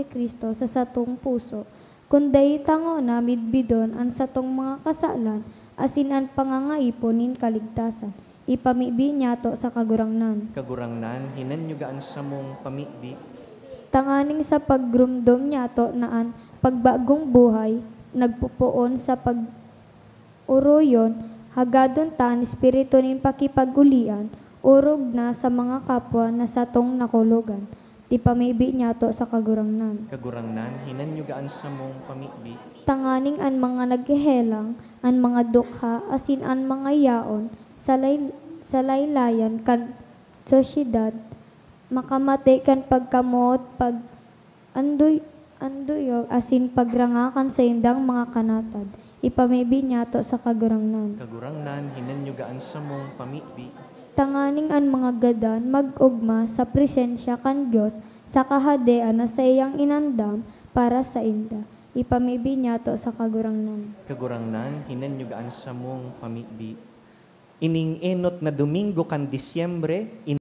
si Kristo sa satong puso, kunday tango na midbidon ang satong mga kasalan, asin ang pangangaipon nin kaligtasan. Ipamibi niyato sa kagurangnan. Kagurangnan, hinanyugaan sa mong pamibi. Tanganing sa pagrumdom niyato naan pagbagong buhay, nagpupuon sa pag-uroyon, hagadon tan espiritu nin pakipagulian, urog na sa mga kapwa na satong nakulugan. Ti pamibi niyato sa kagurangnan. Kagurangnan, hinanyugaan sa mong pamibi. Tanganing an mga naghehelang, an mga dukha, asin an mga yaon, sa laylayan kan sosyedad, makamate kan pagkamot, pag anduyog, asin pagrangakan sa indang mga kanatad. Ipamibi niyato sa kagurangnan. Kagurangnan, hinanyugaan sa mong pamibi. Tanganing an mga gadan mag-ugma sa presensya kan Dios sa kahadean na sa iyang inandam para sa inda. Ipamibi niyato sa kagurangnan. Kagurangnan, hinanyugaan sa mong pamibi. Ining enot na Domingo kan Disyembre,